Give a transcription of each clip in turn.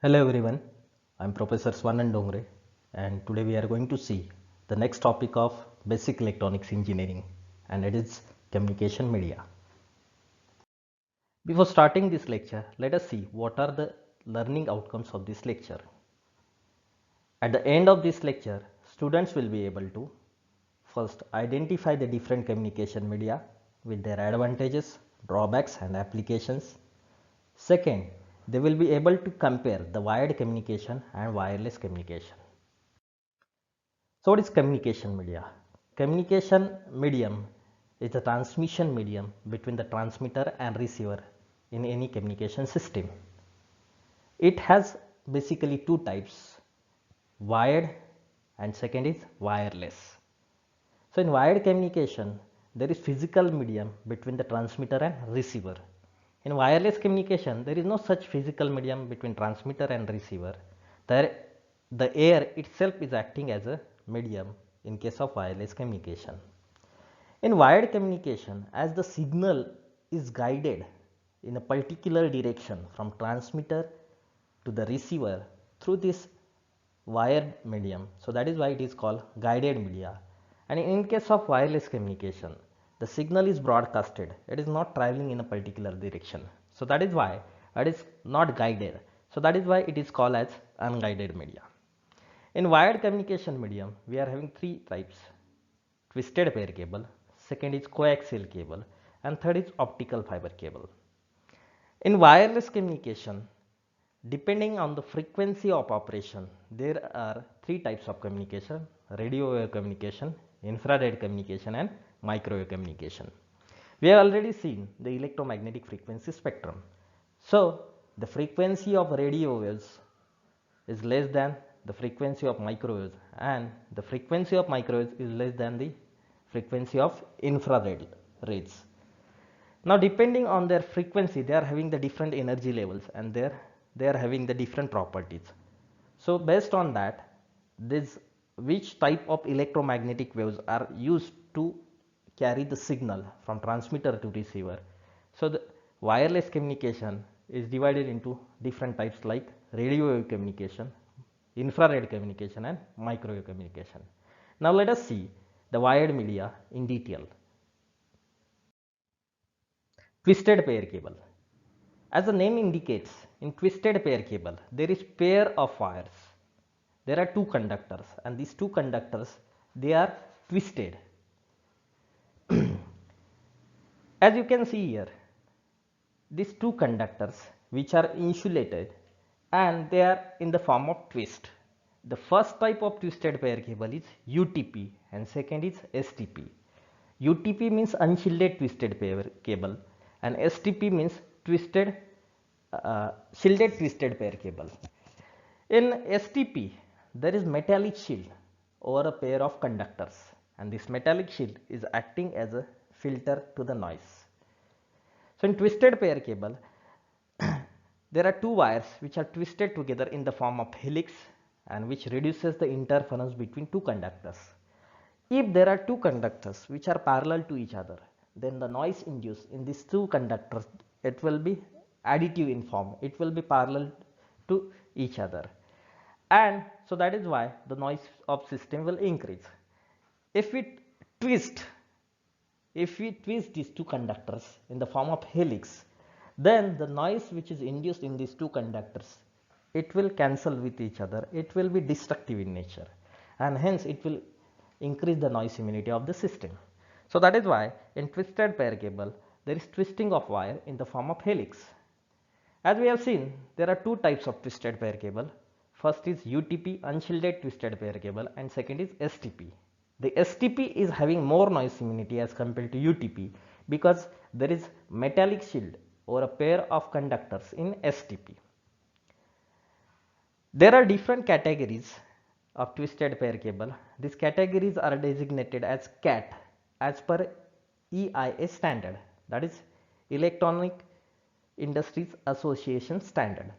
Hello everyone, I am Professor Swanan Dongre and today we are going to see the next topic of basic electronics engineering and it is communication media. Before starting this lecture, let us see what are the learning outcomes of this lecture. At the end of this lecture, students will be able to first identify the different communication media with their advantages, drawbacks and applications. Second, they will be able to compare the wired communication and wireless communication. So what is communication media? Communication medium is the transmission medium between the transmitter and receiver in any communication system. It has basically two types, wired and second is wireless. So in wired communication, there is physical medium between the transmitter and receiver. In wireless communication, there is no such physical medium between transmitter and receiver. There, the air itself is acting as a medium in case of wireless communication. In wired communication, as the signal is guided in a particular direction from transmitter to the receiver through this wired medium, so that is why it is called guided media. And in case of wireless communication, the signal is broadcasted, it is not traveling in a particular direction, so that is why it is not guided, so that is why it is called as unguided media. In wired communication medium, we are having three types: twisted pair cable, second is coaxial cable, and third is optical fiber cable. In wireless communication, depending on the frequency of operation, there are three types of communication: radio wave communication, infrared communication, and microwave communication. We have already seen the electromagnetic frequency spectrum. So, the frequency of radio waves is less than the frequency of microwaves, and the frequency of microwaves is less than the frequency of infrared rays. Now depending on their frequency, they are having the different energy levels and they are having the different properties. So based on that, this which type of electromagnetic waves are used to carry the signal from transmitter to receiver. So the wireless communication is divided into different types like radio wave communication, infrared communication, and microwave communication. Now let us see the wired media in detail. Twisted pair cable. As the name indicates, in twisted pair cable, there is pair of wires. There are two conductors, and these two conductors, they are twisted. As you can see here, these two conductors which are insulated and they are in the form of twist. The first type of twisted pair cable is UTP and second is STP. UTP means unshielded twisted pair cable and STP means twisted shielded twisted pair cable. In STP, there is metallic shield over a pair of conductors and this metallic shield is acting as a filter to the noise. So in twisted pair cable, there are two wires which are twisted together in the form of helix and which reduces the interference between two conductors. If there are two conductors which are parallel to each other, then the noise induced in these two conductors, it will be additive in form, it will be parallel to each other, and so that is why the noise of system will increase. If we twist if we twist these two conductors in the form of helix, then the noise which is induced in these two conductors, it will cancel with each other, it will be destructive in nature, and hence it will increase the noise immunity of the system. So that is why in twisted pair cable there is twisting of wire in the form of helix. As we have seen, there are two types of twisted pair cable. First is UTP, unshielded twisted pair cable, and second is STP. The STP is having more noise immunity as compared to UTP because there is metallic shield or a pair of conductors in STP. There are different categories of twisted pair cable. These categories are designated as CAT as per EIA standard, that is Electronic Industries Association standard.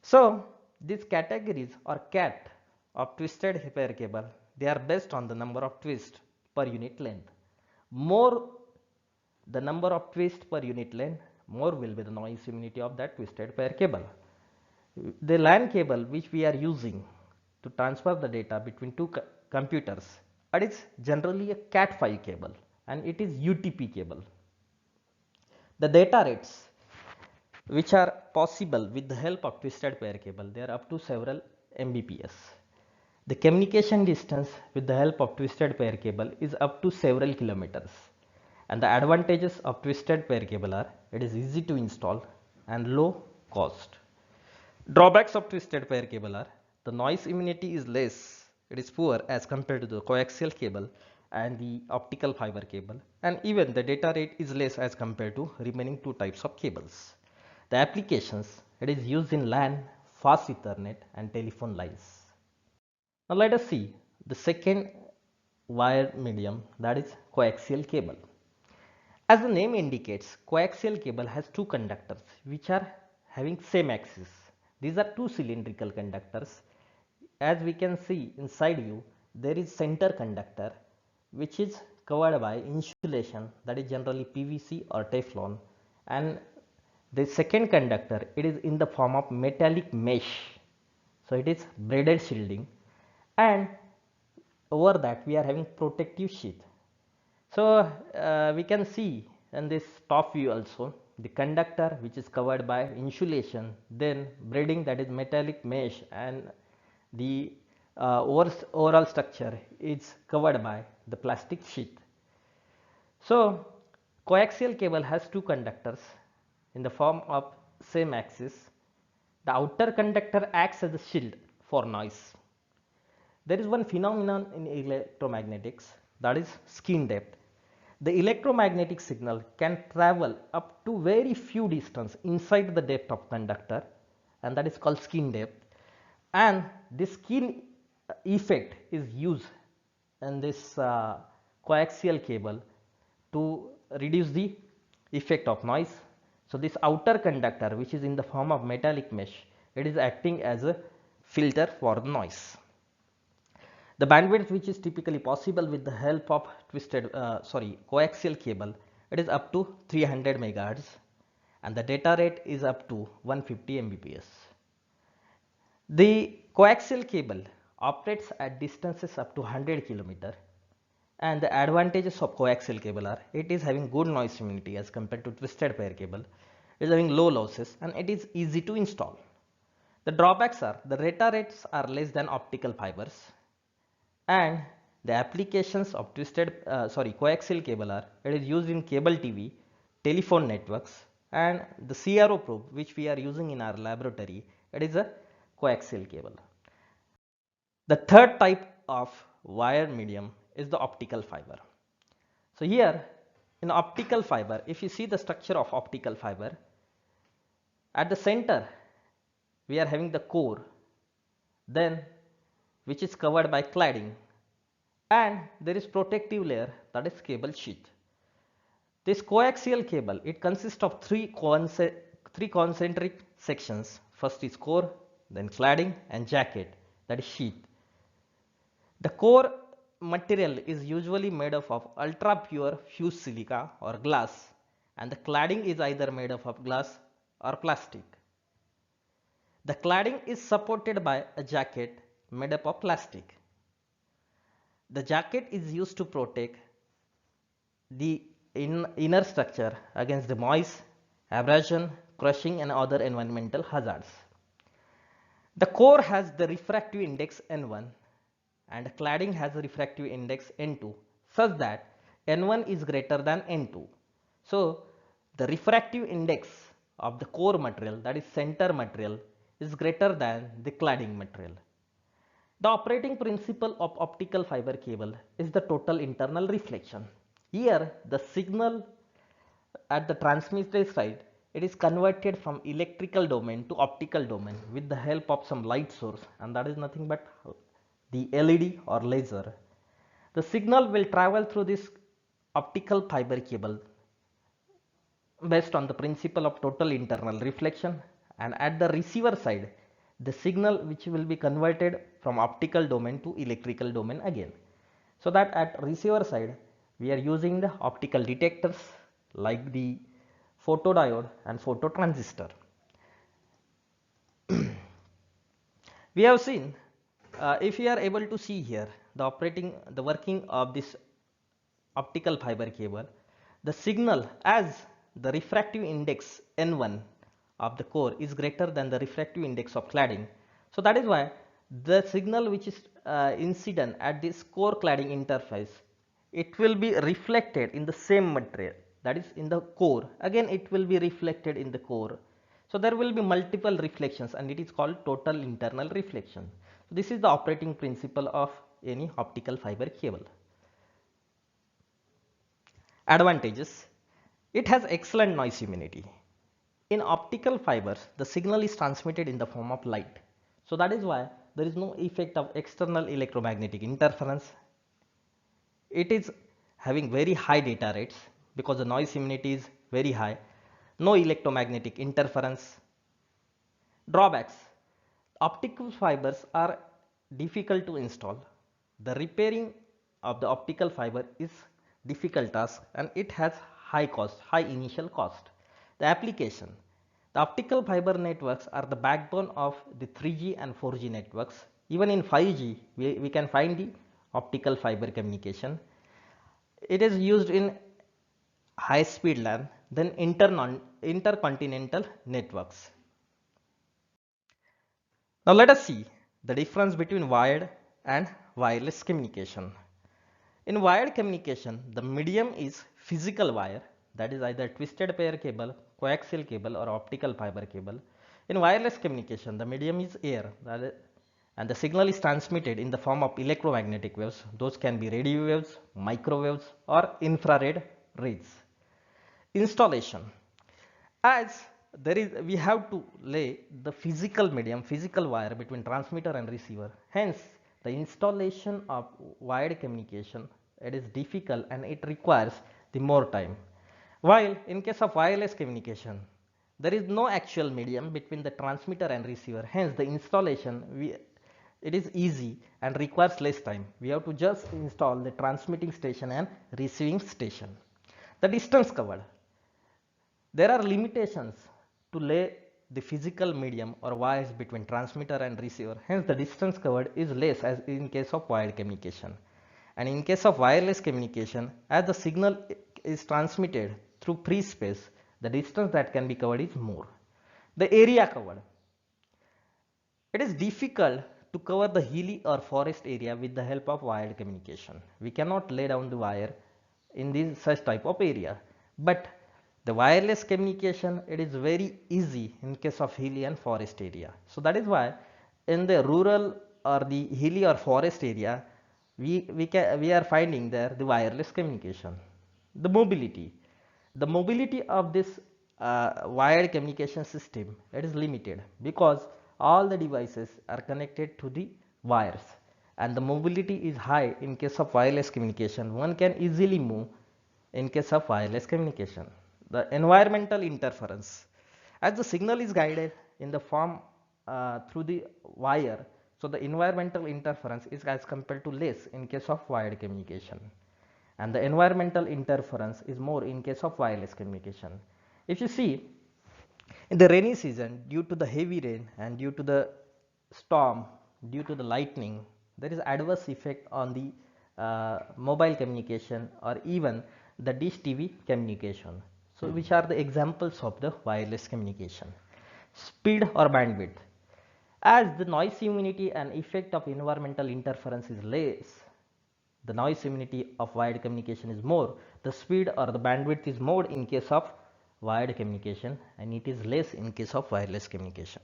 So these categories or CAT of twisted pair cable, they are based on the number of twists per unit length. More the number of twists per unit length, more will be the noise immunity of that twisted pair cable. The LAN cable which we are using to transfer the data between two computers, it is generally a Cat5 cable and it is UTP cable. The data rates which are possible with the help of twisted pair cable, they are up to several Mbps. The communication distance with the help of twisted pair cable is up to several kilometers. And the advantages of twisted pair cable are it is easy to install and low cost. Drawbacks of twisted pair cable are the noise immunity is less, it is poor as compared to the coaxial cable and the optical fiber cable, and even the data rate is less as compared to remaining two types of cables. The applications, it is used in LAN, fast Ethernet and telephone lines. Now let us see the second wire medium, that is coaxial cable. As the name indicates, coaxial cable has two conductors which are having same axis. These are two cylindrical conductors. As we can see inside you, there is center conductor which is covered by insulation, that is generally PVC or Teflon, and the second conductor, it is in the form of metallic mesh. So it is braided shielding, and over that we are having protective sheath. So we can see in this top view also the conductor which is covered by insulation, then braiding, that is metallic mesh, and the overall structure is covered by the plastic sheath. So coaxial cable has two conductors in the form of same axis. The outer conductor acts as a shield for noise. There is one phenomenon in electromagnetics, that is skin depth. The electromagnetic signal can travel up to very few distance inside the depth of conductor, and that is called skin depth, and this skin effect is used in this coaxial cable to reduce the effect of noise. So this outer conductor which is in the form of metallic mesh, it is acting as a filter for noise. The bandwidth which is typically possible with the help of coaxial cable, it is up to 300 megahertz, and the data rate is up to 150 Mbps. The coaxial cable operates at distances up to 100 km, and the advantages of coaxial cable are it is having good noise immunity as compared to twisted pair cable, it is having low losses, and it is easy to install. The drawbacks are the data rates are less than optical fibers, and the applications of coaxial cable are it is used in cable TV, telephone networks, and the CRO probe which we are using in our laboratory, it is a coaxial cable. The third type of wire medium is the optical fiber. So here in optical fiber, if you see the structure of optical fiber, at the center we are having the core, then which is covered by cladding, and there is protective layer, that is cable sheath. This coaxial cable, it consists of three concentric sections. First is core, then cladding and jacket, that is sheath. The core material is usually made up of ultra pure fused silica or glass, and the cladding is either made up of glass or plastic. The cladding is supported by a jacket made up of plastic. The jacket is used to protect the inner structure against the noise, abrasion, crushing and other environmental hazards. The core has the refractive index N1 and cladding has a refractive index N2 such that N1 is greater than N2. So the refractive index of the core material, that is center material, is greater than the cladding material. The operating principle of optical fiber cable is the total internal reflection. Here the signal at the transmitter side, it is converted from electrical domain to optical domain with the help of some light source, and that is nothing but the LED or laser. The signal will travel through this optical fiber cable based on the principle of total internal reflection, and at the receiver side the signal which will be converted from optical domain to electrical domain again. So that at receiver side we are using the optical detectors like the photodiode and phototransistor. We have seen, if you are able to see here the working of this optical fiber cable, the signal as the refractive index N1 of the core is greater than the refractive index of cladding. So that is why the signal which is incident at this core cladding interface, it will be reflected in the same material, that is in the core. Again it will be reflected in the core. So there will be multiple reflections and it is called total internal reflection. So this is the operating principle of any optical fiber cable. Advantages: it has excellent noise immunity. In optical fibers, the signal is transmitted in the form of light. So that is why there is no effect of external electromagnetic interference. It is having very high data rates because the noise immunity is very high. No electromagnetic interference. Drawbacks: optical fibers are difficult to install. The repairing of the optical fiber is difficult task and it has high cost, high initial cost. The application: the optical fiber networks are the backbone of the 3G and 4G networks. Even in 5G, we can find the optical fiber communication. It is used in high speed LAN, then intercontinental networks. Now let us see the difference between wired and wireless communication. In wired communication, the medium is physical wire, that is either twisted pair cable, coaxial cable or optical fiber cable. In wireless communication, the medium is air, and the signal is transmitted in the form of electromagnetic waves. Those can be radio waves, microwaves or infrared rays. Installation: as we have to lay the physical medium, physical wire between transmitter and receiver. Hence the installation of wired communication, it is difficult and it requires the more time. While in case of wireless communication, there is no actual medium between the transmitter and receiver. Hence the installation, it is easy and requires less time. We have to just install the transmitting station and receiving station. The distance covered: there are limitations to lay the physical medium or wires between transmitter and receiver. Hence the distance covered is less as in case of wired communication. And in case of wireless communication, as the signal is transmitted through free space, the distance that can be covered is more. The area covered: it is difficult to cover the hilly or forest area with the help of wired communication. We cannot lay down the wire in this such type of area. But the wireless communication, it is very easy in case of hilly and forest area. So that is why in the rural or the hilly or forest area, we are finding there the wireless communication. The mobility: the mobility of this wired communication system, it is limited because all the devices are connected to the wires, and the mobility is high in case of wireless communication. One can easily move in case of wireless communication. The environmental interference: as the signal is guided in the form through the wire, so the environmental interference is as compared to less in case of wired communication, and the environmental interference is more in case of wireless communication. If you see, in the rainy season, due to the heavy rain and due to the storm, due to the lightning, there is adverse effect on the mobile communication or even the dish TV communication. So which are the examples of the wireless communication? Speed or bandwidth: as the noise immunity and effect of environmental interference is less, the noise immunity of wired communication is more, the speed or the bandwidth is more in case of wired communication and it is less in case of wireless communication.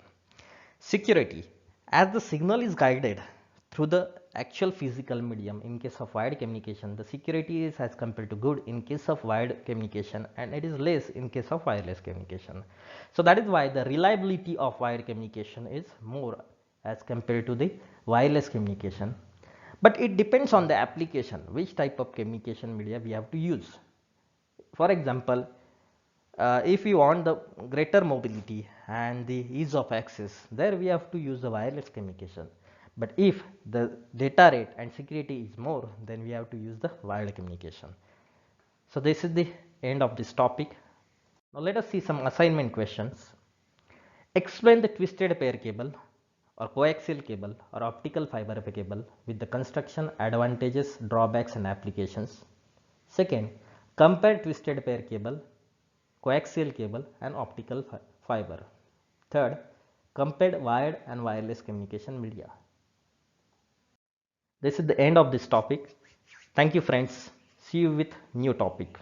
Security: as the signal is guided through the actual physical medium in case of wired communication, the security is as compared to good in case of wired communication and it is less in case of wireless communication. So that is why the reliability of wired communication is more as compared to the wireless communication. But it depends on the application, which type of communication media we have to use. For example, if we want the greater mobility and the ease of access, there we have to use the wireless communication. But if the data rate and security is more, then we have to use the wired communication. So this is the end of this topic. Now let us see some assignment questions. Explain the twisted pair cable. or coaxial cable or optical fiber cable with the construction advantages, drawbacks and applications. Second, compare twisted pair cable, coaxial cable and optical fiber. Third, compared wired and wireless communication media. This is the end of this topic. Thank you friends. See you with new topic.